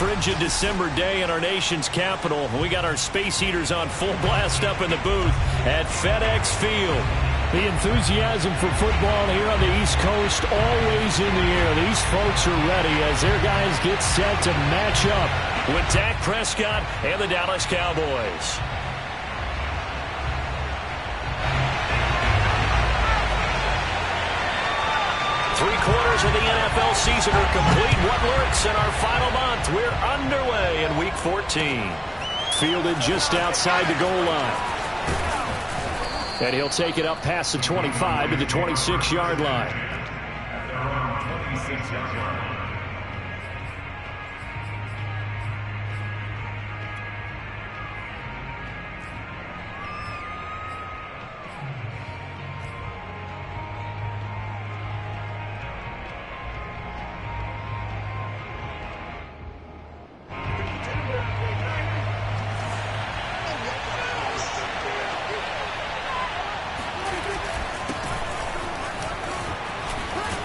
frigid December day in our nation's capital. We got our space heaters on full blast up in the booth at FedEx Field. The enthusiasm for football here on the East Coast always in the air. These folks are ready as their guys get set to match up with Dak Prescott and the Dallas Cowboys. Three-quarters of the NFL season are complete. What lurks in our final month? We're underway in week 14. Fielded just outside the goal line. And he'll take it up past the 25 to the 26-yard line.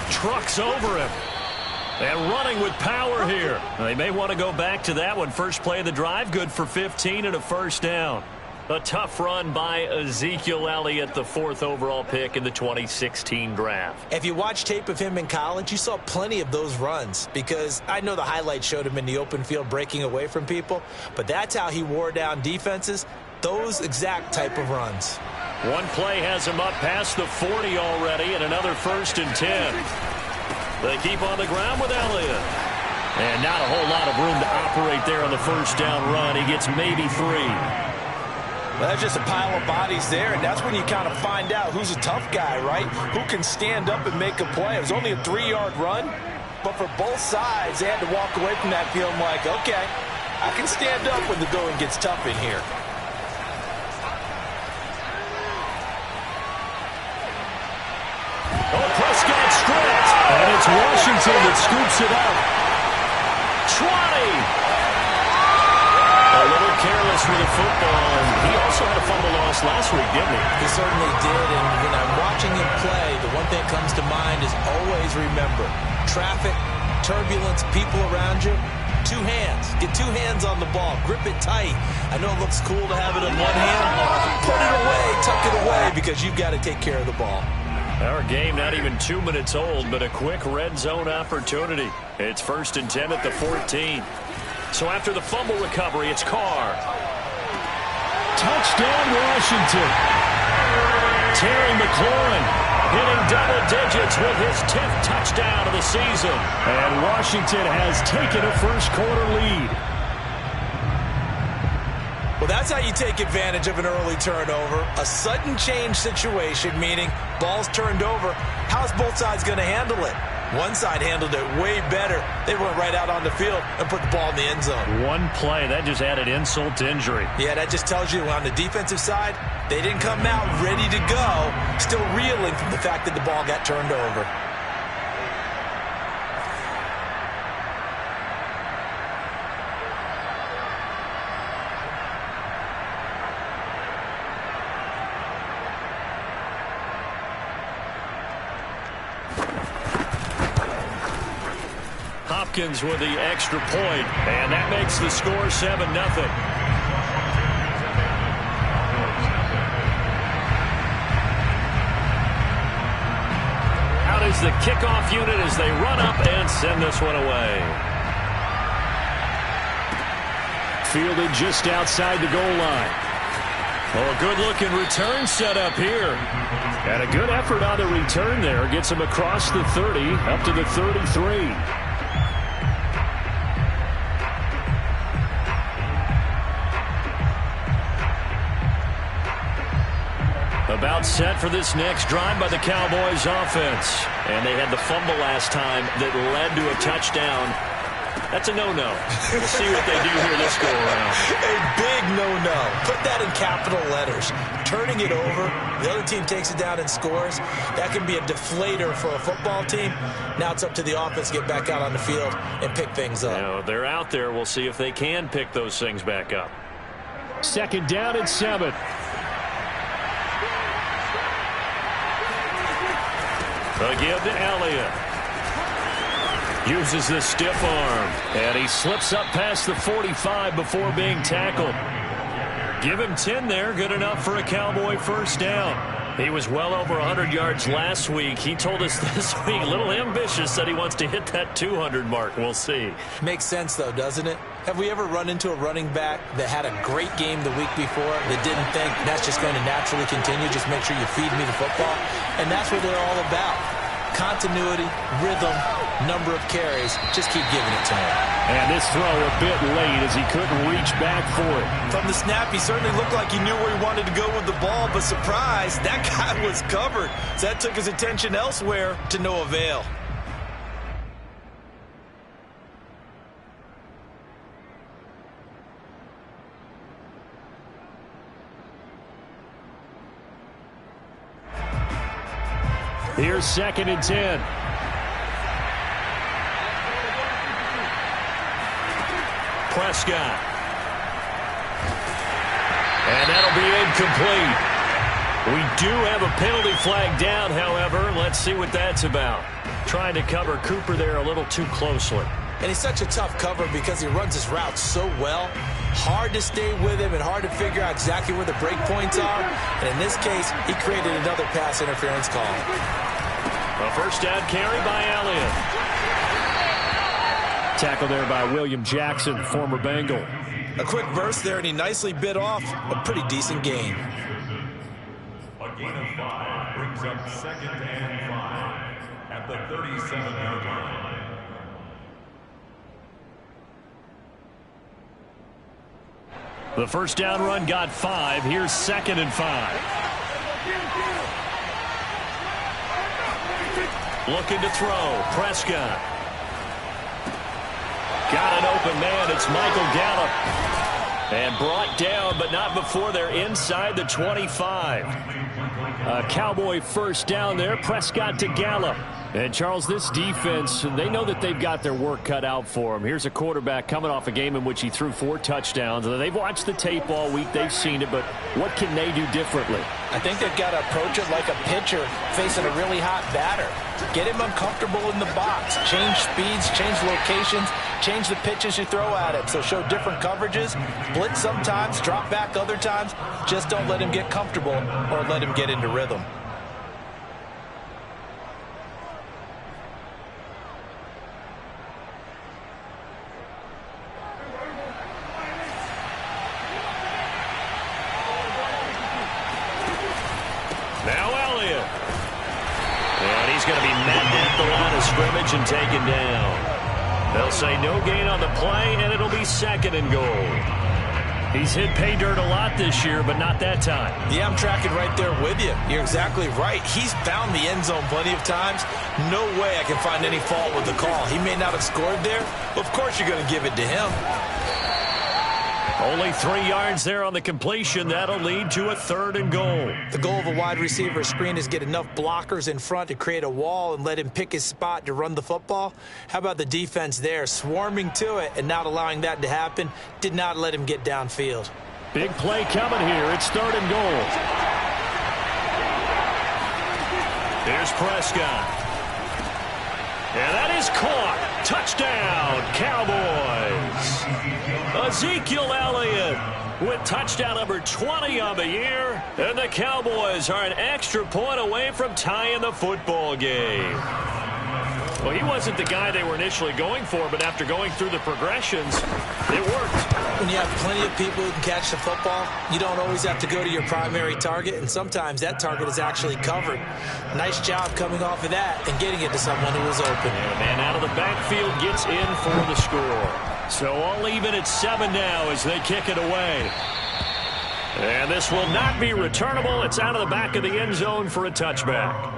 Trucks over him. And running with power here. They may want to go back to that one. First play of the drive, good for 15 and a first down. A tough run by Ezekiel Elliott, the 4th overall pick in the 2016 draft. If you watch tape of him in college, you saw plenty of those runs, because I know the highlights showed him in the open field breaking away from people, but that's how he wore down defenses, those exact type of runs. One play has him up past the 40 already, and another 1st and 10. They keep on the ground with Elliott. And not a whole lot of room to operate there on the first down run. He gets maybe 3. Well, that's just a pile of bodies there, and that's when you kind of find out who's a tough guy, right? Who can stand up and make a play. It was only a 3-yard run, but for both sides, they had to walk away from that feeling like, okay, I can stand up when the going gets tough in here. Oh, Prescott stripped. And it's Washington that scoops it up. 20. A little careless with the football. And he also had a fumble loss last week, didn't he? He certainly did. And when I'm watching him play, the one thing that comes to mind is always remember, traffic, turbulence, people around you, 2 hands. Get 2 hands on the ball. Grip it tight. I know it looks cool to have it in one hand. Put it away. Tuck it away, because you've got to take care of the ball. Our game not even 2 minutes old, but a quick red zone opportunity. It's 1st and 10 at the 14. So after the fumble recovery, it's Carr. Touchdown, Washington. Terry McLaurin hitting double digits with his 10th touchdown of the season. And Washington has taken a first-quarter lead. Well, that's how you take advantage of an early turnover. A sudden change situation, meaning ball's turned over. How's both sides going to handle it? One side handled it way better. They went right out on the field and put the ball in the end zone. One play, that just added insult to injury. Yeah, that just tells you on the defensive side, they didn't come out ready to go, still reeling from the fact that the ball got turned over. Hopkins with the extra point, and that makes the score 7-0. Out is the kickoff unit as they run up and send this one away. Fielded just outside the goal line. Oh, a good-looking return set up here. And a good effort on the return there. Gets him across the 30, up to the 33. About set for this next drive by the Cowboys offense. And they had the fumble last time that led to a touchdown. That's a no-no. We'll see what they do here this go-around. A big no-no. Put that in capital letters. Turning it over, the other team takes it down and scores. That can be a deflator for a football team. Now it's up to the offense to get back out on the field and pick things up. You know, they're out there. We'll see if they can pick those things back up. 2nd down and 7. The give to Elliott. Uses the stiff arm. And he slips up past the 45 before being tackled. Give him 10 there. Good enough for a Cowboy first down. He was well over 100 yards last week. He told us this week, a little ambitious, said he wants to hit that 200 mark. We'll see. Makes sense, though, doesn't it? Have we ever run into a running back that had a great game the week before that didn't think that's just going to naturally continue? Just make sure you feed me the football. And that's what they're all about. Continuity, rhythm, number of carries. Just keep giving it to him. And this throw a bit late as he couldn't reach back for it. From the snap, he certainly looked like he knew where he wanted to go with the ball, but surprise, that guy was covered. So that took his attention elsewhere to no avail. Here's 2nd and 10. Prescott. And that'll be incomplete. We do have a penalty flag down, however. Let's see what that's about. Trying to cover Cooper there a little too closely. And he's such a tough cover because he runs his route so well. Hard to stay with him and hard to figure out exactly where the break points are. And in this case, he created another pass interference call. A first down carry by Elliott. Tackle there by William Jackson, former Bengal. A quick burst there, and he nicely bit off a pretty decent gain. A gain of 5 brings up 2nd and 5 at the 37-yard line. The first down run got 5. Here's 2nd and 5. Looking to throw. Prescott. Got an open man. It's Michael Gallup. And brought down, but not before they're inside the 25. A Cowboy first down there. Prescott to Gallup. And, Charles, this defense, they know that they've got their work cut out for them. Here's a quarterback coming off a game in which he threw 4 touchdowns. They've watched the tape all week. They've seen it, but what can they do differently? I think they've got to approach it like a pitcher facing a really hot batter. Get him uncomfortable in the box. Change speeds, change locations, change the pitches you throw at him. So show different coverages, blitz sometimes, drop back other times. Just don't let him get comfortable or let him get into rhythm. Going to be met at the line of scrimmage and taken down. They'll say no gain on the play, and it'll be 2nd and goal. He's hit pay dirt a lot this year, but not that time. Yeah, I'm tracking right there with you. You're exactly right. He's found the end zone plenty of times. No way I can find any fault with the call. He may not have scored there. Of course you're going to give it to him. Only 3 yards there on the completion. That'll lead to a 3rd and goal. The goal of a wide receiver screen is get enough blockers in front to create a wall and let him pick his spot to run the football. How about the defense there, swarming to it and not allowing that to happen? Did not let him get downfield. Big play coming here. It's 3rd and goal. Here's Prescott. And that is caught. Touchdown, Cowboys. Ezekiel Elliott with touchdown number 20 on the year. And the Cowboys are an extra point away from tying the football game. Well, he wasn't the guy they were initially going for, but after going through the progressions, it worked. When you have plenty of people who can catch the football, you don't always have to go to your primary target, and sometimes that target is actually covered. Nice job coming off of that and getting it to someone who was open. And a man out of the backfield gets in for the score. So all even at 7 now as they kick it away. And this will not be returnable. It's out of the back of the end zone for a touchback.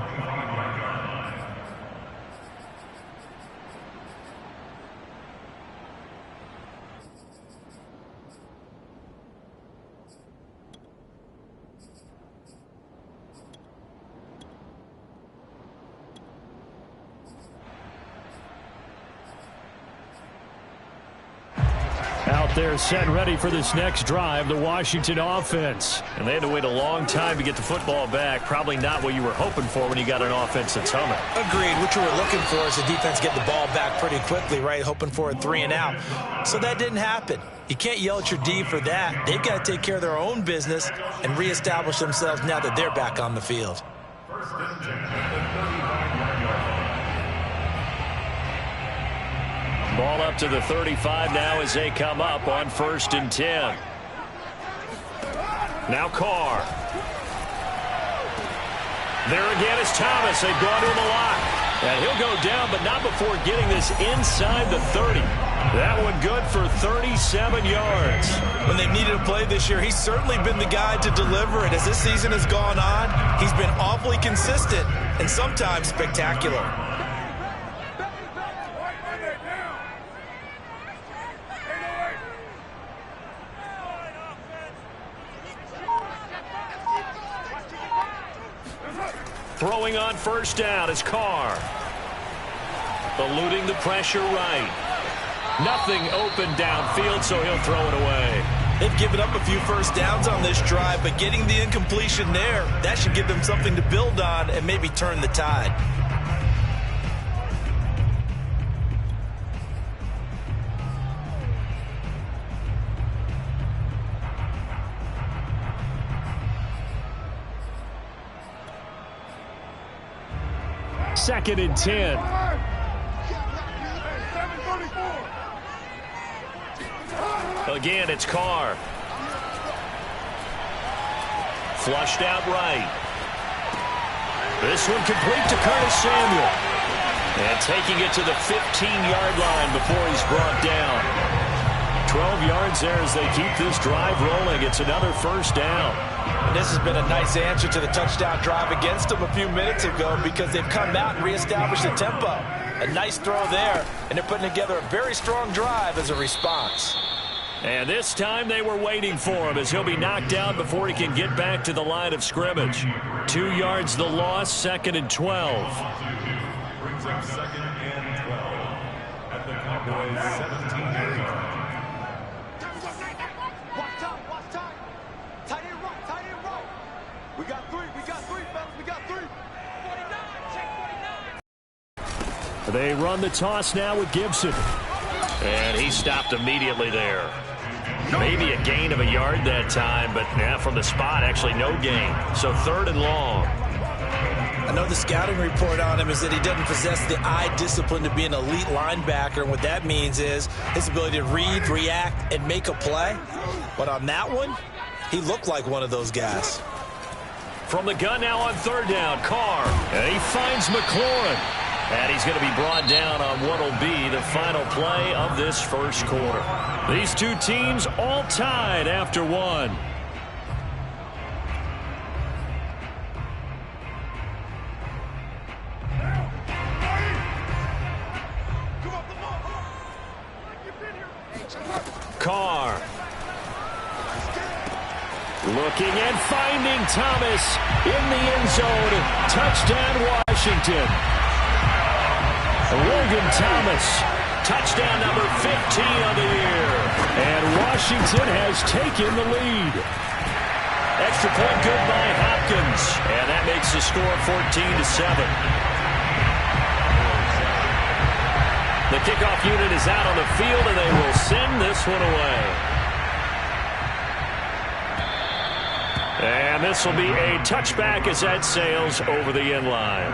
there, set and ready for this next drive, the Washington offense. And they had to wait a long time to get the football back. Probably not what you were hoping for when you got an offense that's humming. Agreed. What you were looking for is the defense get the ball back pretty quickly, right? Hoping for a 3 and out. So that didn't happen. You can't yell at your D for that. They've got to take care of their own business and reestablish themselves now that they're back on the field. Ball up to the 35 now as they come up on 1st and 10. Now Carr. There again is Thomas. They've gone to him a lot. And he'll go down, but not before getting this inside the 30. That one good for 37 yards. When they've needed a play this year, he's certainly been the guy to deliver it. As this season has gone on, he's been awfully consistent and sometimes spectacular. Throwing on 1st down is Carr. Eluding the pressure right. Nothing open downfield, so he'll throw it away. They've given up a few 1st downs on this drive, but getting the incompletion there, that should give them something to build on and maybe turn the tide. Second and 10. Again, it's Carr. Flushed out right. This one complete to Curtis Samuel. And taking it to the 15-yard line before he's brought down. 12 yards there as they keep this drive rolling. It's another 1st down. And this has been a nice answer to the touchdown drive against them a few minutes ago because they've come out and reestablished the tempo. A nice throw there, and they're putting together a very strong drive as a response. And this time they were waiting for him as he'll be knocked down before he can get back to the line of scrimmage. 2 yards the loss, 2nd and 12. Brings up 2nd and 12 at the Cowboys' 17-yard line. We got three, fellas. We got 3. 49, check 49. They run the toss now with Gibson. And he stopped immediately there. Maybe a gain of a yard that time, but from the spot, actually no gain. So 3rd and long. I know the scouting report on him is that he doesn't possess the eye discipline to be an elite linebacker. And what that means is his ability to read, react, and make a play. But on that one, he looked like one of those guys. From the gun now on 3rd down, Carr. And he finds McLaurin. And he's going to be brought down on what will be the final play of this 1st quarter. These two teams all tied after 1. Carr. Looking and finding Thomas in the end zone. Touchdown, Washington. Logan Thomas, touchdown number 15 of the year. And Washington has taken the lead. Extra point good by Hopkins. And that makes the score 14-7. The kickoff unit is out on the field, and they will send this one away. And this will be a touchback as that sails over the end line.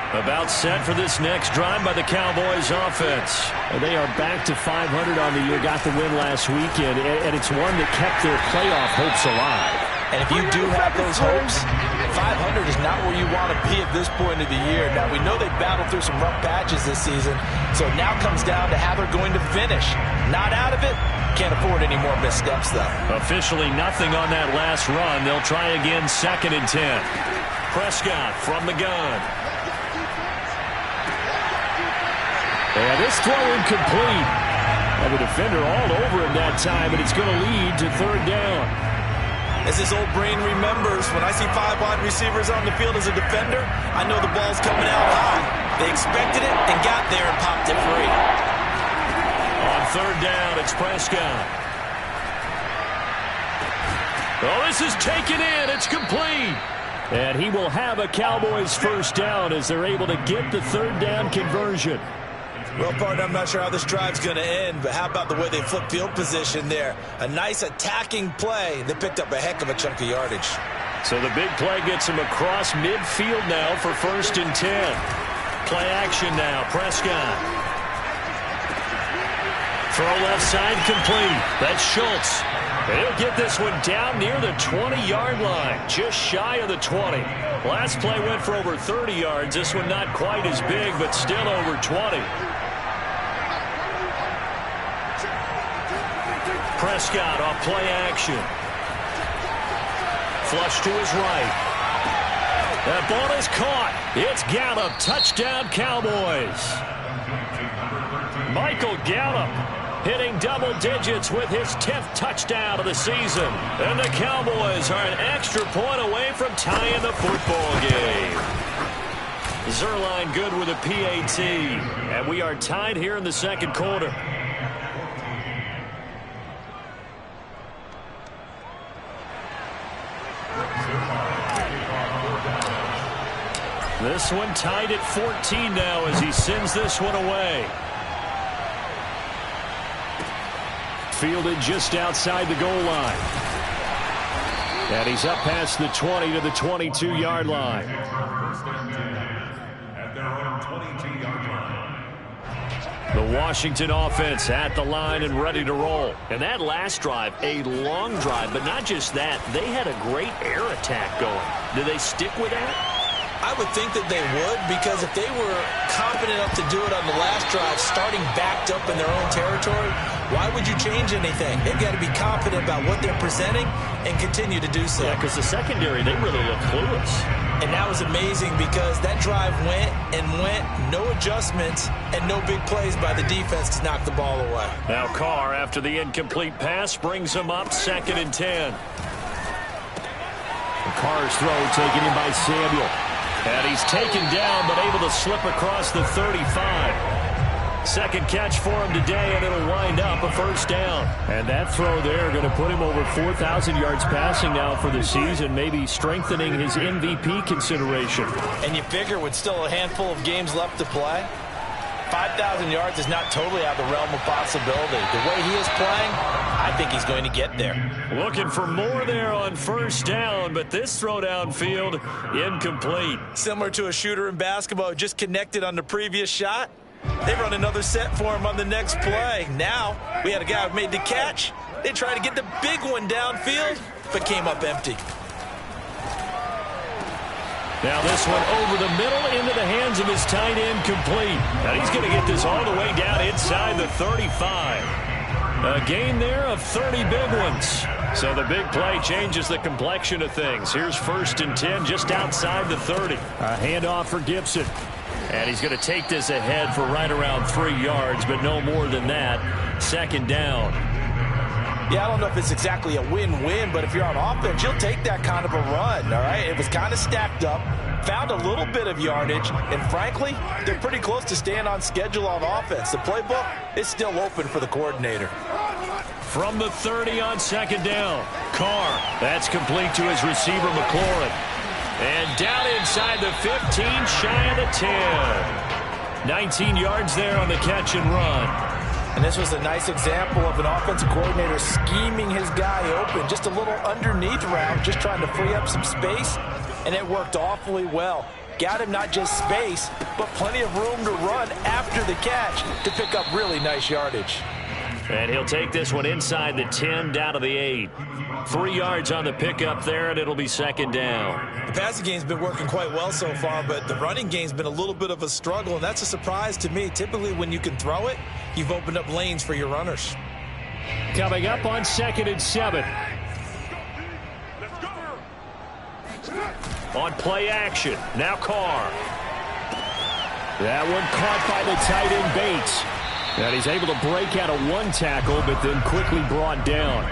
About set for this next drive by the Cowboys offense. They are back to 500 on the year, got the win last weekend, and it's one that kept their playoff hopes alive. And if you do have those hopes, 500 is not where you want to be at this point of the year. Now, we know they battled through some rough patches this season, so it now comes down to how they're going to finish. Not out of it, can't afford any more missteps, though. Officially nothing on that last run. They'll try again 2nd and 10. Prescott from the gun. And this throw incomplete. And the defender all over him that time, and it's going to lead to 3rd down. As his old brain remembers, when I see 5 wide receivers on the field as a defender, I know the ball's coming out high. They expected it and got there and popped it free. On third down, it's Prescott. Oh, this is taken in. It's complete. And he will have a Cowboys first down as they're able to get the third down conversion. Well, partner, I'm not sure how this drive's going to end, but how about the way they flip field position there? A nice attacking play that picked up a heck of a chunk of yardage. So the big play gets him across midfield now for 1st and 10. Play action now, Prescott. Throw left side complete. That's Schultz. He'll get this one down near the 20-yard line, just shy of the 20. Last play went for over 30 yards. This one not quite as big, but still over 20. Prescott off play action. Flush to his right. That ball is caught. It's Gallup. Touchdown, Cowboys. Michael Gallup hitting double digits with his 10th touchdown of the season. And the Cowboys are an extra point away from tying the football game. Zerline good with a PAT. And we are tied here in the second quarter. This one tied at 14 now as he sends this one away. Fielded just outside the goal line. And he's up past the 20 to the 22-yard line. At their own 22-yard line. The Washington offense at the line and ready to roll. And that last drive, a long drive, but not just that. They had a great air attack going. Do they stick with that? I would think that they would, because if they were confident enough to do it on the last drive, starting backed up in their own territory, why would you change anything? They've got to be confident about what they're presenting and continue to do so. Yeah, because the secondary, they really look clueless. And that was amazing because that drive went and went, no adjustments, and no big plays by the defense to knock the ball away. Now Carr, after the incomplete pass, brings him up 2nd and 10. Carr's throw taken in by Samuel. And he's taken down, but able to slip across the 35. Second catch for him today, and it'll wind up a first down. And that throw there going to put him over 4,000 yards passing now for the season, maybe strengthening his MVP consideration. And you figure with still a handful of games left to play, 5,000 yards is not totally out of the realm of possibility. The way he is playing, I think he's going to get there. Looking for more there on first down, but this throw downfield incomplete. Similar to a shooter in basketball who just connected on the previous shot. They run another set for him on the next play. Now, we had a guy who made the catch. They tried to get the big one downfield, but came up empty. Now this one over the middle into the hands of his tight end complete. And he's going to get this all the way down inside the 35. A gain there of 30 big ones. So the big play changes the complexion of things. Here's 1st and 10 just outside the 30. A handoff for Gibson. And he's going to take this ahead for right around 3 yards, but no more than that. 2nd down. Yeah, I don't know if it's exactly a win-win, but if you're on offense, you'll take that kind of a run, all right? It was kind of stacked up, found a little bit of yardage, and frankly, they're pretty close to staying on schedule on offense. The playbook is still open for the coordinator. From the 30 on 2nd down, Carr. That's complete to his receiver, McLaurin. And down inside the 15, shy of the 10. 19 yards there on the catch and run. And this was a nice example of an offensive coordinator scheming his guy open. Just a little underneath route, just trying to free up some space, and it worked awfully well. Got him not just space, but plenty of room to run after the catch to pick up really nice yardage. And he'll take this one inside the 10, down to the 8. 3 yards on the pickup there, and it'll be 2nd down. The passing game's been working quite well so far, but the running game's been a little bit of a struggle, and that's a surprise to me. Typically, when you can throw it, you've opened up lanes for your runners. Coming up on 2nd and 7. On play action, now Carr. That one caught by the tight end Bates. And he's able to break out of one tackle, but then quickly brought down.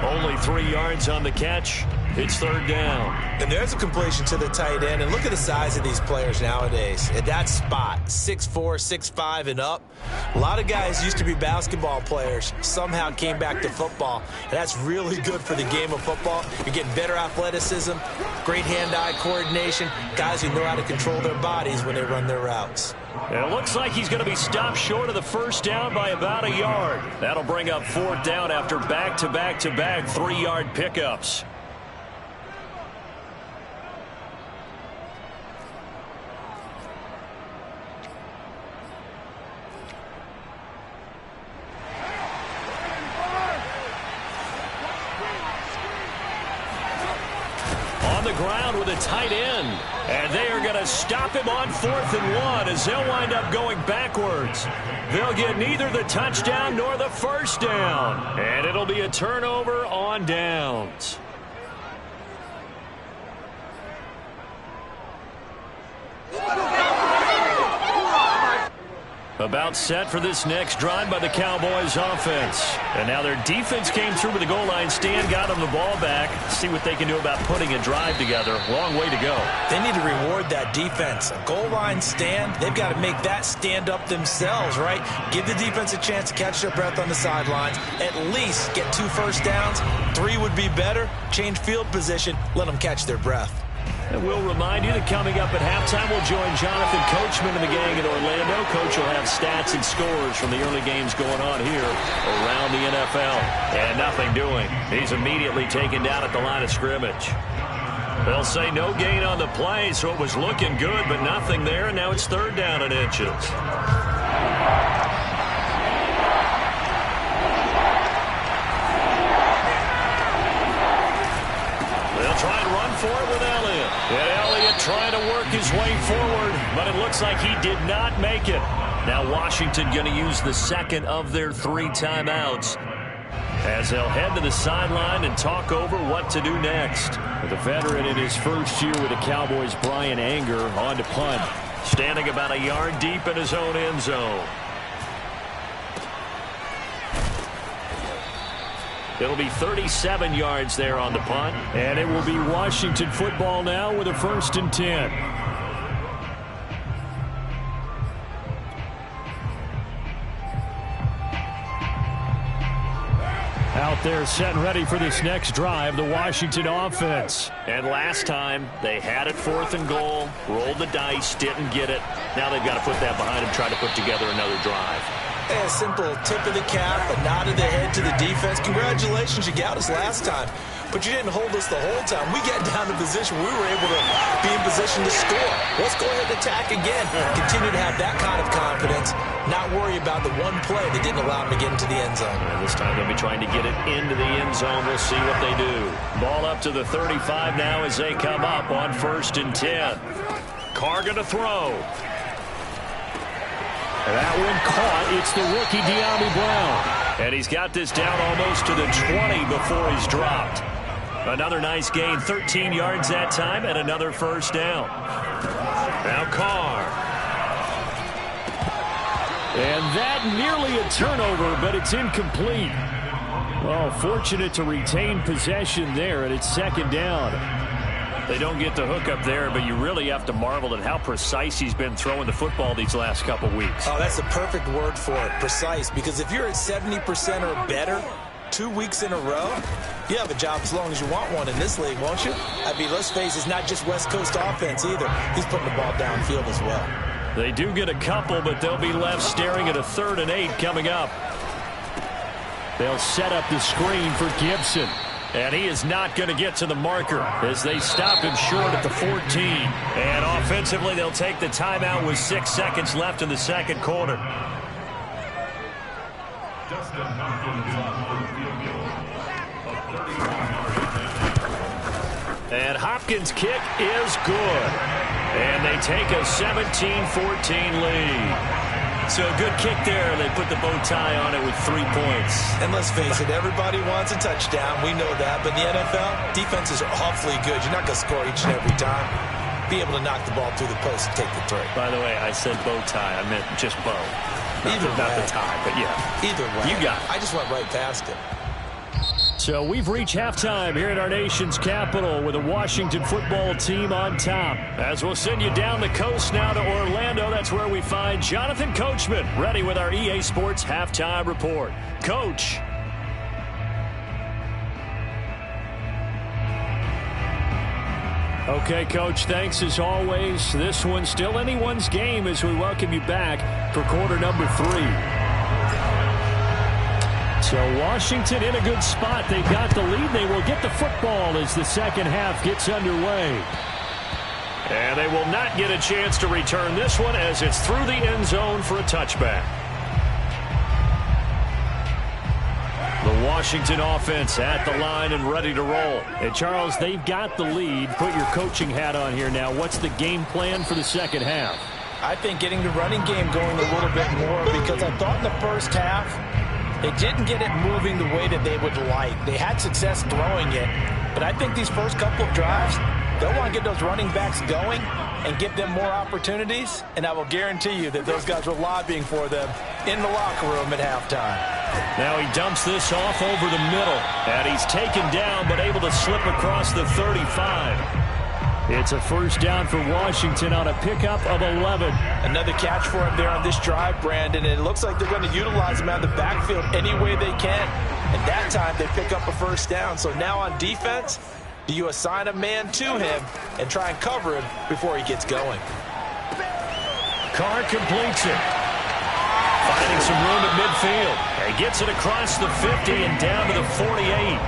Only 3 yards on the catch. It's third down. And there's a completion to the tight end. And look at the size of these players nowadays. At that spot, 6'4", 6'5", and up. A lot of guys used to be basketball players, somehow came back to football. And that's really good for the game of football. You're getting better athleticism, great hand-eye coordination, guys who know how to control their bodies when they run their routes. And it looks like he's going to be stopped short of the first down by about a yard. That'll bring up fourth down after back-to-back-to-back 3-yard pickups. On the ground with a tight end. And they are going to stop him on 4th and 1 as they'll wind up going backwards. They'll get neither the touchdown nor the first down. And it'll be a turnover on downs. About set for this next drive by the Cowboys offense. And now their defense came through with the goal line stand, got them the ball back. See what they can do about putting a drive together. Long way to go. They need to reward that defense. A goal line stand, they've got to make that stand up themselves, right? Give the defense a chance to catch their breath on the sidelines. At least get 2 first downs. 3 would be better. Change field position. Let them catch their breath. And we'll remind you that coming up at halftime, we'll join Jonathan Coachman and the gang in Orlando. Coach will have stats and scores from the early games going on here around the NFL. And nothing doing. He's immediately taken down at the line of scrimmage. They'll say no gain on the play, so it was looking good, but nothing there, and now it's third down and inches. They'll try and run for it with Elliott. And Elliott trying to work his way forward, but it looks like he did not make it. Now Washington going to use the second of their 3 timeouts as they'll head to the sideline and talk over what to do next. The veteran in his first year with the Cowboys, Brian Anger, on to punt. Standing about a yard deep in his own end zone. It'll be 37 yards there on the punt. And it will be Washington football now with a 1st and 10. Out there set and ready for this next drive, the Washington offense. And last time, they had it 4th and goal, rolled the dice, didn't get it. Now they've got to put that behind them, try to put together another drive. A simple tip of the cap, a nod of the head to the defense. Congratulations, you got us last time, but you didn't hold us the whole time. We got down to position. We were able to be in position to score. Let's go ahead and attack again. Continue to have that kind of confidence, not worry about the one play that didn't allow them to get into the end zone. And this time they'll be trying to get it into the end zone. We'll see what they do. Ball up to the 35 now as they come up on 1st and 10. Carr going to throw. That one caught. It's the rookie De'Ami Brown. And he's got this down almost to the 20 before he's dropped. Another nice gain, 13 yards that time, and another first down. Now Carr. And that nearly a turnover, but it's incomplete. Oh, fortunate to retain possession there, and it's 2nd down. They don't get the hook up there, but you really have to marvel at how precise he's been throwing the football these last couple weeks. Oh, that's the perfect word for it, precise, because if you're at 70% or better 2 weeks in a row, you have a job as long as you want one in this league, won't you? I mean, let's face it, it's not just West Coast offense either. He's putting the ball downfield as well. They do get a couple, but they'll be left staring at a 3rd and 8 coming up. They'll set up the screen for Gibson. And he is not going to get to the marker as they stop him short at the 14. And offensively, they'll take the timeout with 6 seconds left in the second quarter. And Hopkins' kick is good. And they take a 17-14 lead. So a good kick there. They put the bow tie on it with 3 points. And let's face it, everybody wants a touchdown. We know that. But in the NFL, defenses are awfully good. You're not going to score each and every time. Be able to knock the ball through the post and take the three. By the way, I said bow tie. I meant just bow. Not the tie, but yeah. Either way. You got it. I just went right past it. So we've reached halftime here at our nation's capital with a Washington football team on top. As we'll send you down the coast now to Orlando, that's where we find Jonathan Coachman ready with our EA Sports halftime report. Coach. Okay, Coach, thanks as always. This one's still anyone's game as we welcome you back for quarter number 3. So Washington in a good spot. They've got the lead. They will get the football as the second half gets underway. And they will not get a chance to return this one as it's through the end zone for a touchback. The Washington offense at the line and ready to roll. And Charles, they've got the lead. Put your coaching hat on here now. What's the game plan for the second half? I think getting the running game going a little bit more, because I thought in the first half they didn't get it moving the way that they would like. They had success throwing it, but I think these first couple of drives, they'll want to get those running backs going and give them more opportunities, and I will guarantee you that those guys were lobbying for them in the locker room at halftime. Now he dumps this off over the middle, and he's taken down but able to slip across the 35. It's a first down for Washington on a pickup of 11. Another catch for him there on this drive, Brandon, and it looks like they're going to utilize him out of the backfield any way they can. And that time they pick up a first down. So now on defense, do you assign a man to him and try and cover him before he gets going? Carr completes it. Finding some room at midfield. He gets it across the 50 and down to the 48.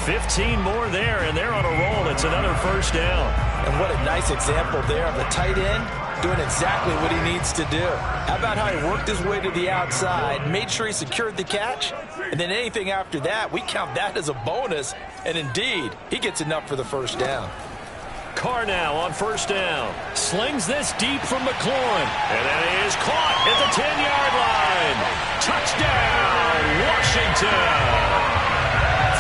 15 more there, and they're on a roll. It's another first down. And what a nice example there of a tight end doing exactly what he needs to do. How about how he worked his way to the outside, made sure he secured the catch, and then anything after that, we count that as a bonus. And indeed, he gets enough for the first down. Carr now on first down. Slings this deep from McLaurin. And that is caught at the 10-yard line. Touchdown, Washington.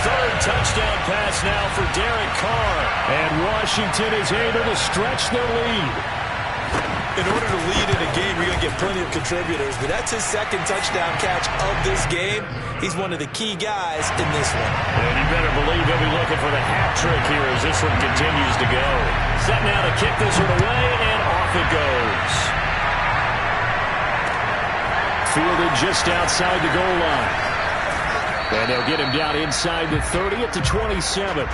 Third touchdown pass now for Derek Carr. And Washington is able to stretch their lead. In order to lead in a game, you're going to get plenty of contributors, but that's his second touchdown catch of this game. He's one of the key guys in this one. And you better believe he'll be looking for the hat trick here as this one continues to go. Set now to kick this one away, and off it goes. Fielded just outside the goal line. And they'll get him down inside the 30 at the 27.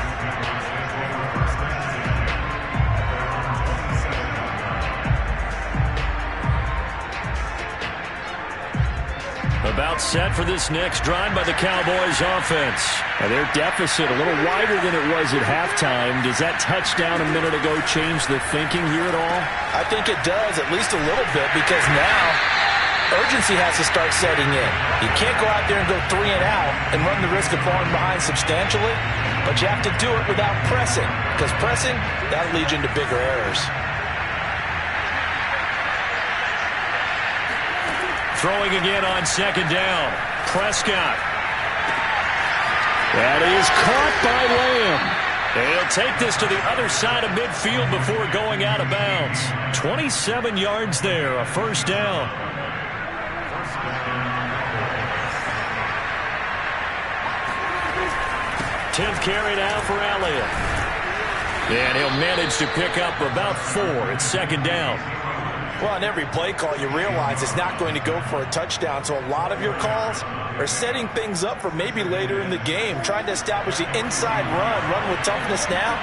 About set for this next drive by the Cowboys offense. And their deficit a little wider than it was at halftime. Does that touchdown a minute ago change the thinking here at all? I think it does, at least a little bit, because now urgency has to start setting in. You can't go out there and go 3 and out and run the risk of falling behind substantially, but you have to do it without pressing, because pressing, that'll lead you into bigger errors. Throwing again on second down. Prescott. That is caught by Lamb. He'll take this to the other side of midfield before going out of bounds. 27 yards there, a first down. 10th carry now for Elliott. And he'll manage to pick up about 4. It's second down. Well, on every play call, you realize it's not going to go for a touchdown. So a lot of your calls are setting things up for maybe later in the game, trying to establish the inside run with toughness now,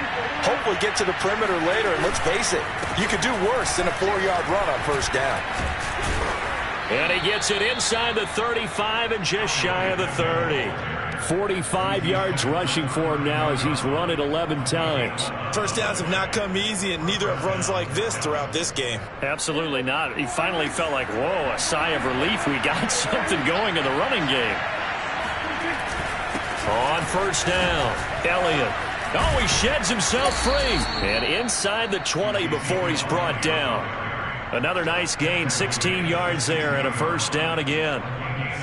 hopefully get to the perimeter later. And let's face it, you could do worse than a 4-yard run on first down. And he gets it inside the 35 and just shy of the 30. 45 yards rushing for him now as he's run it 11 times. First downs have not come easy, and neither have runs like this throughout this game. Absolutely not. He finally felt like, whoa, a sigh of relief. We got something going in the running game. On first down, Elliott. Oh, he sheds himself free. And inside the 20 before he's brought down. Another nice gain, 16 yards there, and a first down again.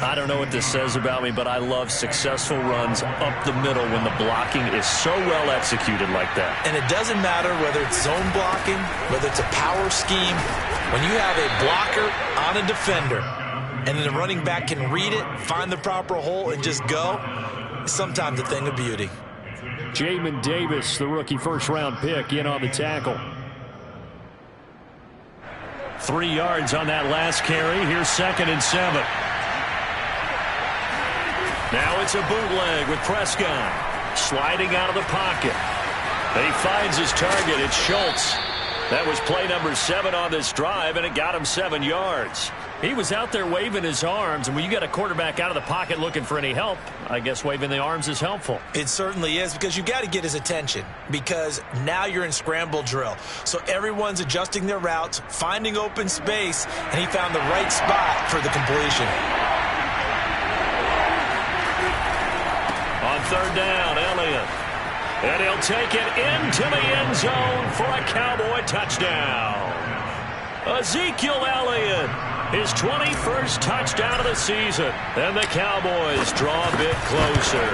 I don't know what this says about me, but I love successful runs up the middle when the blocking is so well executed like that. And it doesn't matter whether it's zone blocking, whether it's a power scheme. When you have a blocker on a defender and then the running back can read it, find the proper hole, and just go, is sometimes a thing of beauty. Jamin Davis, the rookie first-round pick, in on the tackle. 3 yards on that last carry. Here's 2nd and 7. Now it's a bootleg with Prescott. Sliding out of the pocket. And he finds his target. It's Schultz. That was play number 7 on this drive, and it got him 7 yards. He was out there waving his arms, and when you got a quarterback out of the pocket looking for any help, I guess waving the arms is helpful. It certainly is, because you got to get his attention, because now you're in scramble drill. So everyone's adjusting their routes, finding open space, and he found the right spot for the completion. On 3rd down, Elliott. And he'll take it into the end zone for a Cowboy touchdown. Ezekiel Elliott, his 21st touchdown of the season. And the Cowboys draw a bit closer.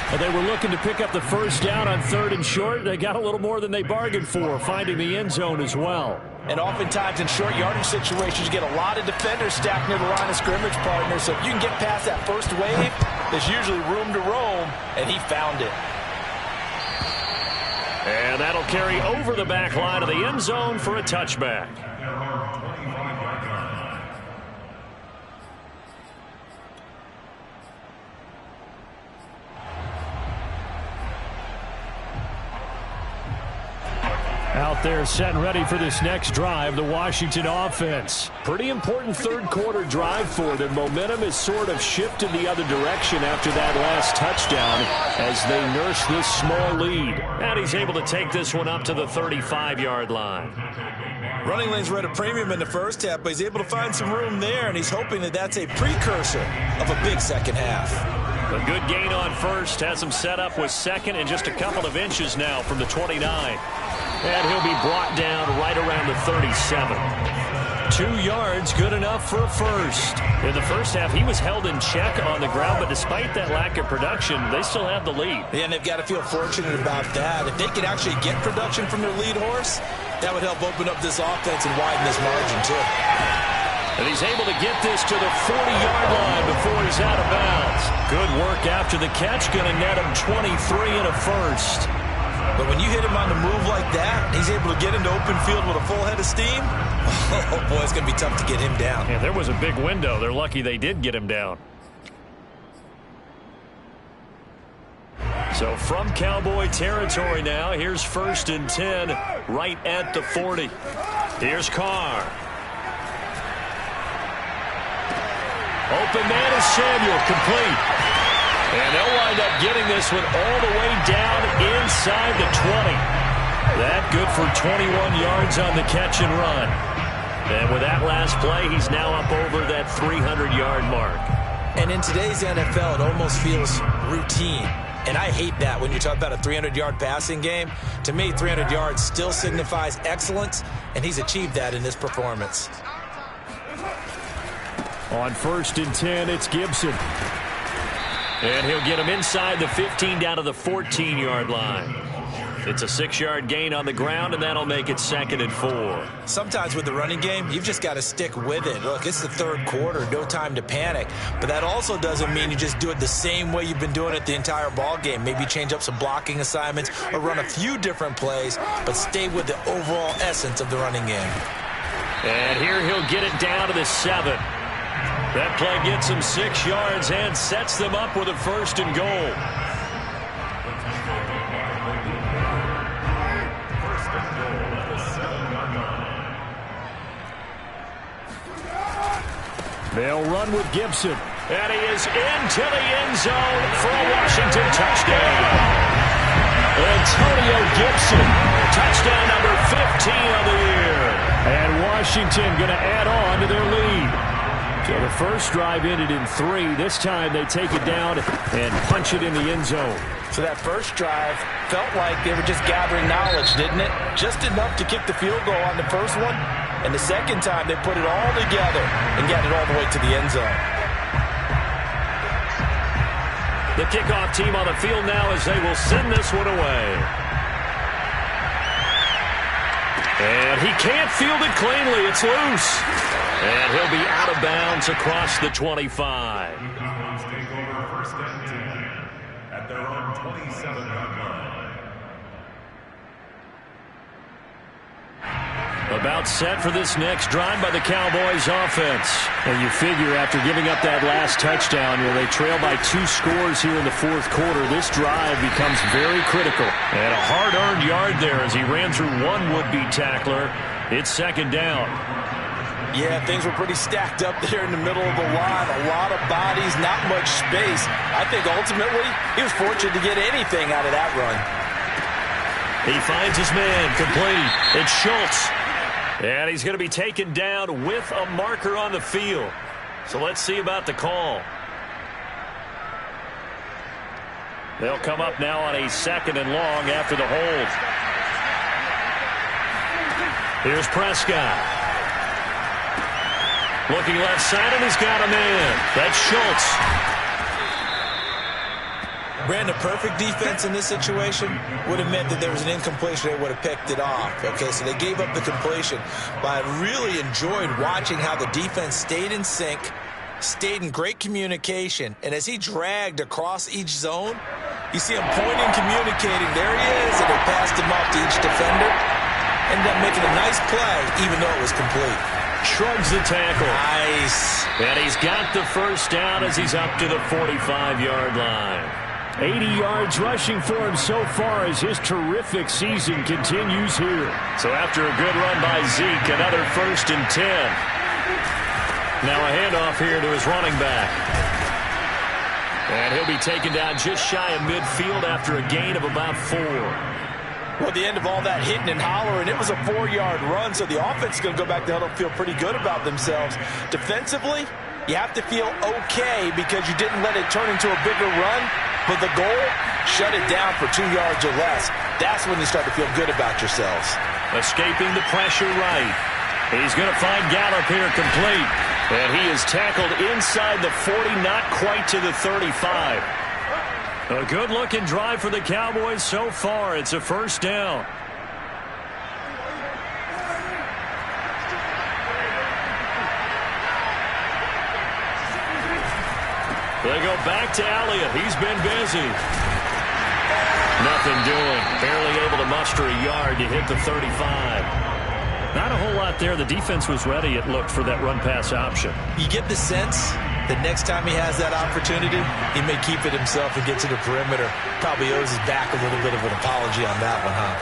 Well, they were looking to pick up the first down on 3rd and short. They got a little more than they bargained for, finding the end zone as well. And oftentimes in short yardage situations, you get a lot of defenders stacked near the line of scrimmage, partner. So if you can get past that first wave, there's usually room to roam, and he found it. And that'll carry over the back line of the end zone for a touchback. Out there set and ready for this next drive, the Washington offense. Pretty important 3rd quarter drive for them. Momentum has sort of shifted the other direction after that last touchdown as they nurse this small lead. And he's able to take this one up to the 35-yard line. Running lanes were at a premium in the first half, but he's able to find some room there, and he's hoping that that's a precursor of a big second half. A good gain on first has him set up with 2nd and just a couple of inches now from the 29. And he'll be brought down right around the 37. 2 yards, good enough for a first. In the first half, he was held in check on the ground, but despite that lack of production, they still have the lead. Yeah, and they've got to feel fortunate about that. If they could actually get production from their lead horse, that would help open up this offense and widen this margin, too. And he's able to get this to the 40-yard line before he's out of bounds. Good work after the catch, going to net him 23 and a first. But when you hit him on the move like that, he's able to get into open field with a full head of steam. Oh, boy, it's going to be tough to get him down. Yeah, there was a big window. They're lucky they did get him down. So from Cowboy territory now, here's 1st and 10 right at the 40. Here's Carr. Open man is Samuel, complete. And they'll wind up getting this one all the way down inside the 20. That good for 21 yards on the catch and run. And with that last play, he's now up over that 300-yard mark. And in today's NFL, it almost feels routine. And I hate that when you talk about a 300-yard passing game. To me, 300 yards still signifies excellence, and he's achieved that in this performance. On 1st and 10, it's Gibson. And he'll get him inside the 15 down to the 14-yard line. It's a 6-yard gain on the ground, and that'll make it 2nd and 4. Sometimes with the running game, you've just got to stick with it. Look, it's the 3rd quarter, no time to panic. But that also doesn't mean you just do it the same way you've been doing it the entire ball game. Maybe change up some blocking assignments or run a few different plays, but stay with the overall essence of the running game. And here he'll get it down to the 7. That play gets him 6 yards and sets them up with a 1st and goal. They'll run with Gibson. And he is into the end zone for a Washington touchdown. Antonio Gibson, touchdown number 15 of the year. And Washington going to add on to their lead. So the first drive ended in 3. This time they take it down and punch it in the end zone. So that first drive felt like they were just gathering knowledge, didn't it? Just enough to kick the field goal on the first one. And the second time they put it all together and got it all the way to the end zone. The kickoff team on the field now as they will send this one away. And he can't field it cleanly. It's loose. And he'll be out of bounds across the 25. at their own 27-yard line. About set for this next drive by the Cowboys offense. And you figure after giving up that last touchdown, they trail by 2 scores here in the fourth quarter. This drive becomes very critical. And a hard-earned yard there as he ran through one would-be tackler. It's second down. Yeah, things were pretty stacked up there in the middle of the line. A lot of bodies, not much space. I think ultimately he was fortunate to get anything out of that run. He finds his man, complete. It's Schultz. And he's going to be taken down with a marker on the field. So let's see about the call. They'll come up now on a 2nd and long after the hold. Here's Prescott. Looking left side, and he's got a man. That's Schultz. Brandon, perfect defense in this situation would have meant that there was an incompletion. They would have picked it off. Okay, so they gave up the completion. But I really enjoyed watching how the defense stayed in sync, stayed in great communication. And as he dragged across each zone, you see him pointing, communicating. There he is, and they passed him off to each defender. Ended up making a nice play, even though it was complete. Shrugs the tackle. Nice. And he's got the first down as he's up to the 45-yard line. 80 yards rushing for him so far as his terrific season continues here. So after a good run by Zeke, another 1st and 10. Now a handoff here to his running back. And he'll be taken down just shy of midfield after a gain of about 4. Well, at the end of all that hitting and hollering, it was a 4-yard run, so the offense is going to go back to huddle and feel pretty good about themselves. Defensively, you have to feel okay because you didn't let it turn into a bigger run, but the goal, shut it down for 2 yards or less. That's when you start to feel good about yourselves. Escaping the pressure right. He's going to find Gallup here complete. And he is tackled inside the 40, not quite to the 35. A good-looking drive for the Cowboys so far. It's a 1st down. They go back to Elliott. He's been busy. Nothing doing. Barely able to muster a yard to hit the 35. Not a whole lot there. The defense was ready, it looked, for that run-pass option. You get the sense that next time he has that opportunity, he may keep it himself and get to the perimeter. Probably owes his back a little bit of an apology on that one, huh?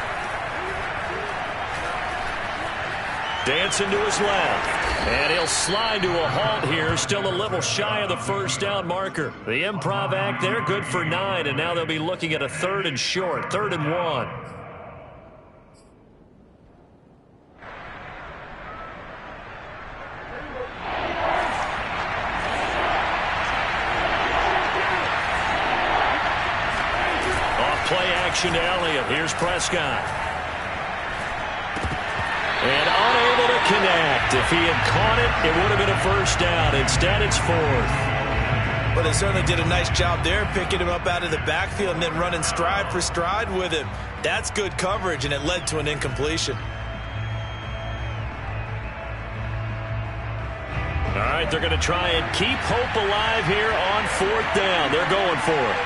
Dancing to his left. And he'll slide to a halt here. Still a little shy of the 1st down marker. The improv act there, good for 9. And now they'll be looking at a 3rd and short. 3rd and 1. Play action to Elliott. Here's Prescott. And unable to connect. If he had caught it, it would have been a 1st down. Instead, it's 4th. Well, they certainly did a nice job there, picking him up out of the backfield and then running stride for stride with him. That's good coverage, and it led to an incompletion. All right, they're going to try and keep hope alive here on 4th down. They're going for it.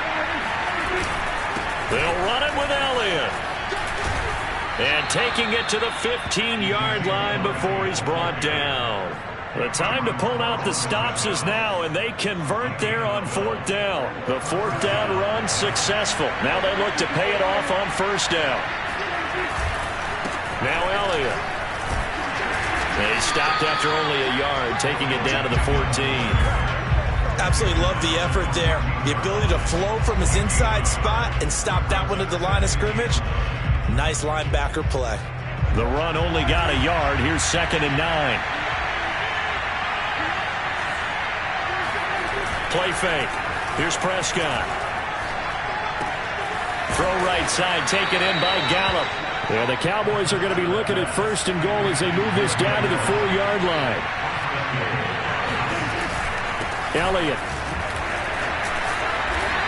They'll run it with Elliott. And taking it to the 15-yard line before he's brought down. The time to pull out the stops is now, and they convert there on 4th down. The 4th down run successful. Now they look to pay it off on 1st down. Now Elliott. They stopped after only a yard, taking it down to the 14. Absolutely love the effort there. The ability to flow from his inside spot and stop that one at the line of scrimmage. Nice linebacker play. The run only got a yard. Here's 2nd and 9. Play fake. Here's Prescott. Throw right side, taken in by Gallup. Yeah, the Cowboys are going to be looking at 1st and goal as they move this down to the 4-yard line. Elliott.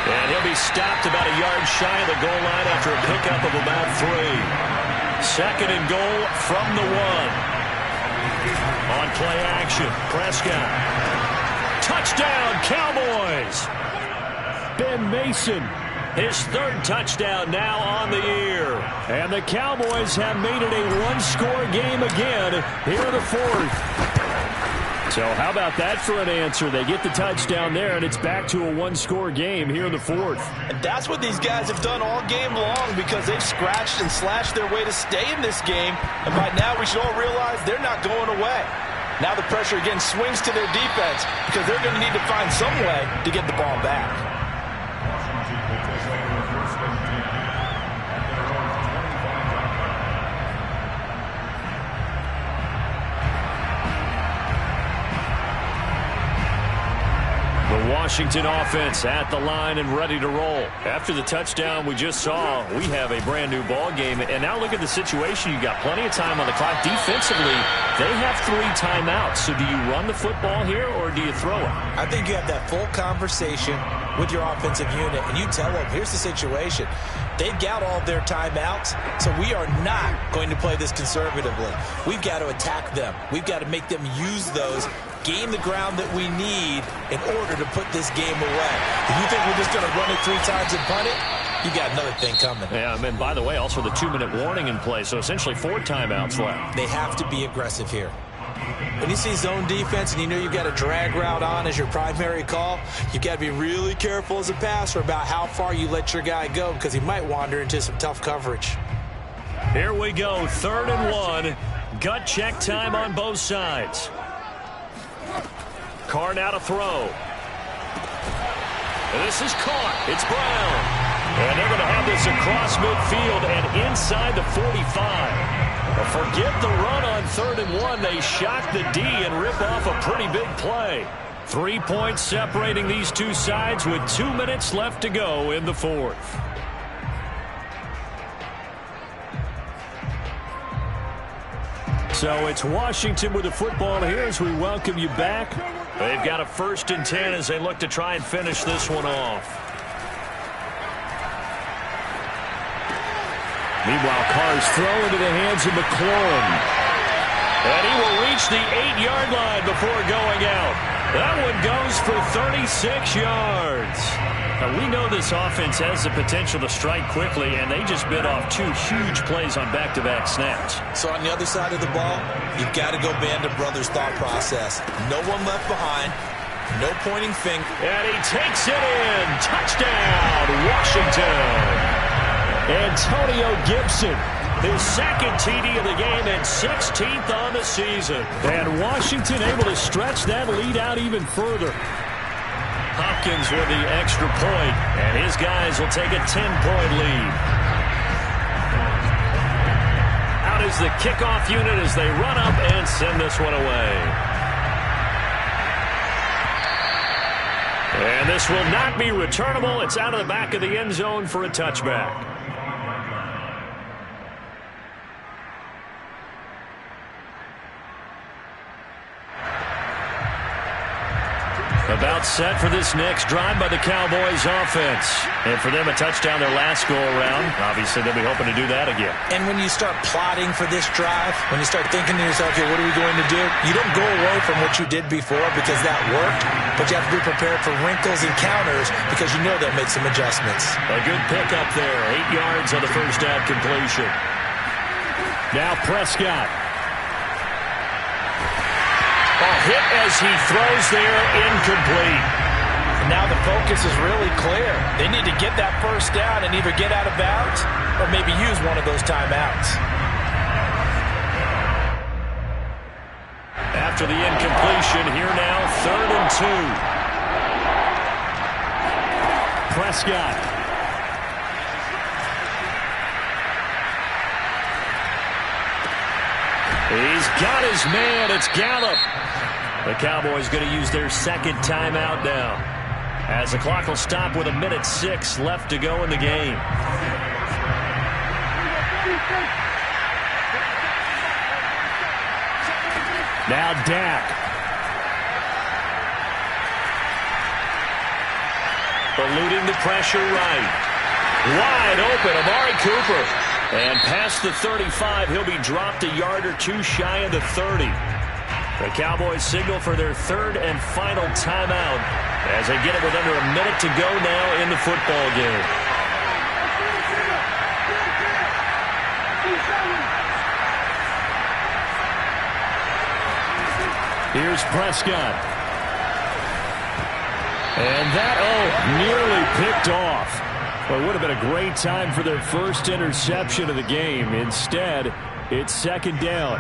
And he'll be stopped about a yard shy of the goal line after a pickup of about 3. 2nd and goal from the 1. On play action, Prescott. Touchdown, Cowboys! Ben Mason His third touchdown now on the year. And the Cowboys have made it a one-score game again here in the fourth. So how about that for an answer? They get the touchdown there, and it's back to a one-score game here in the fourth. And that's what these guys have done all game long because they've scratched and slashed their way to stay in this game. And by now we should all realize they're not going away. Now the pressure again swings to their defense because they're going to need to find some way to get the ball back. Washington offense at the line and ready to roll. After the touchdown we just saw, we have a brand new ball game. And now look at the situation. You got plenty of time on the clock. Defensively, they have 3 timeouts. So do you run the football here or do you throw it? I think you have that full conversation with your offensive unit, and you tell them, here's the situation. They've got all their timeouts, so we are not going to play this conservatively. We've got to attack them. We've got to make them use those, gain the ground that we need in order to put this game away. If you think we're just going to run it 3 times and punt it, you got another thing coming. Yeah, and by the way, also the 2-minute warning in play, so essentially 4 timeouts left. They have to be aggressive here. When you see zone defense and you know you've got a drag route on as your primary call, you've got to be really careful as a passer about how far you let your guy go because he might wander into some tough coverage. Here we go, 3rd and 1. Gut check time on both sides. Carr now to throw. And this is caught. It's Brown. And they're going to have this across midfield and inside the 45. Forget the run on 3rd and 1. They shock the D and rip off a pretty big play. 3 points separating these two sides with 2 minutes left to go in the fourth. So it's Washington with the football here as we welcome you back. They've got a 1st and 10 as they look to try and finish this one off. Meanwhile, Carr's throw into the hands of McLaurin. And he will reach the 8-yard line before going out. That one goes for 36 yards. Now, we know this offense has the potential to strike quickly, and they just bit off 2 huge plays on back-to-back snaps. So on the other side of the ball, you've got to go Band of Brothers thought process. No one left behind. No pointing finger. And he takes it in. Touchdown, Washington. Antonio Gibson, his 2nd TD of the game and 16th on the season. And Washington able to stretch that lead out even further. Hopkins with the extra point, and his guys will take a 10-point lead. Out is the kickoff unit as they run up and send this one away. And this will not be returnable. It's out of the back of the end zone for a touchback. About set for this next drive by the Cowboys offense. And for them, a touchdown their last go-around. Obviously, they'll be hoping to do that again. And when you start plotting for this drive, when you start thinking to yourself, okay, what are we going to do? You don't go away from what you did before because that worked, but you have to be prepared for wrinkles and counters because you know they'll make some adjustments. A good pickup there. 8 yards on the first down completion. Now Prescott. Hit as he throws there, incomplete. And now the focus is really clear. They need to get that first down and either get out of bounds or maybe use one of those timeouts. After the incompletion, here now, 3rd and 2. Prescott. He's got his man. It's Gallup. The Cowboys going to use their 2nd timeout now, as the clock will stop with 1:06 left to go in the game. Now Dak. Eluding the pressure right. Wide open, Amari Cooper. And past the 35, he'll be dropped a yard or 2 shy of the 30. The Cowboys signal for their 3rd and final timeout as they get it with under a minute to go now in the football game. Here's Prescott. And that, nearly picked off. Well, it would have been a great time for their first interception of the game. Instead, it's second down.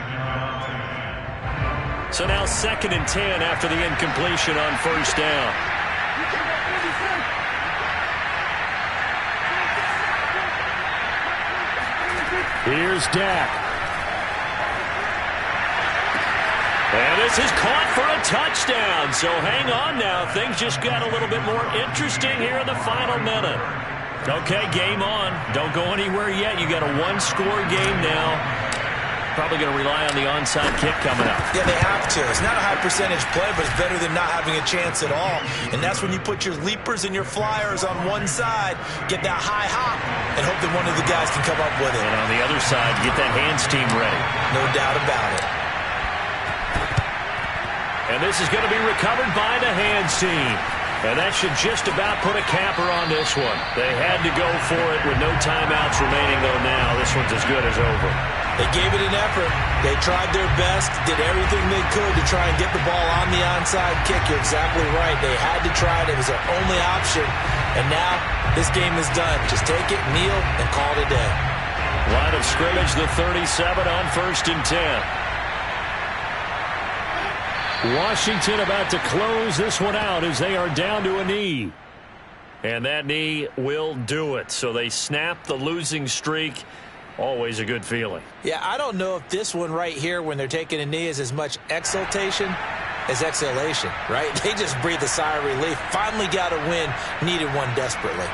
So now 2nd and 10 after the incompletion on first down. Here's Dak. And this is caught for a touchdown. So hang on now. Things just got a little bit more interesting here in the final minute. Okay, game on. Don't go anywhere yet. You got a one-score game now. Probably going to rely on the onside kick coming up. Yeah, they have to. It's not a high percentage play, but it's better than not having a chance at all. And that's when you put your leapers and your flyers on one side, get that high hop, and hope that one of the guys can come up with it. And on the other side, get that hands team ready. No doubt about it. And this is going to be recovered by the hands team. And that should just about put a capper on this one. They had to go for it with no timeouts remaining, though now this one's as good as over. They gave it an effort. They tried their best, did everything they could to try and get the ball on the onside kick. You're exactly right. They had to try it. It was their only option. And now this game is done. Just take it, kneel, and call it a day. Line of scrimmage, the 37 on 1st and 10. Washington about to close this one out as they are down to a knee. And that knee will do it. So they snap the losing streak. Always a good feeling. Yeah, I don't know if this one right here when they're taking a knee is as much exultation as exhalation, right? They just breathe a sigh of relief. Finally got a win. Needed one desperately.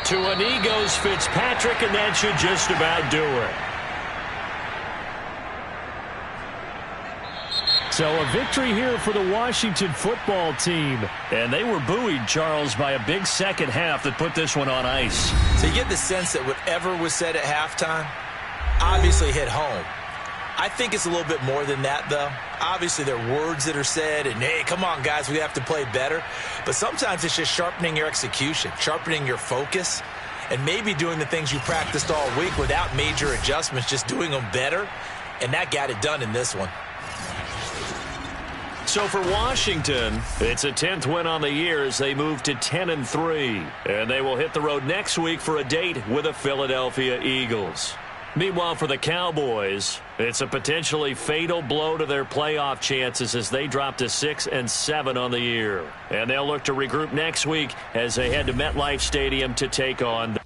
To a knee goes Fitzpatrick, and that should just about do it. So a victory here for the Washington football team. And they were buoyed, Charles, by a big second half that put this one on ice. So you get the sense that whatever was said at halftime obviously hit home. I think it's a little bit more than that, though. Obviously, there are words that are said, and, hey, come on, guys, we have to play better. But sometimes it's just sharpening your execution, sharpening your focus, and maybe doing the things you practiced all week without major adjustments, just doing them better. And that got it done in this one. So for Washington, it's a 10th win on the year as they move to 10-3. And they will hit the road next week for a date with the Philadelphia Eagles. Meanwhile, for the Cowboys, it's a potentially fatal blow to their playoff chances as they drop to 6-7 on the year. And they'll look to regroup next week as they head to MetLife Stadium to take on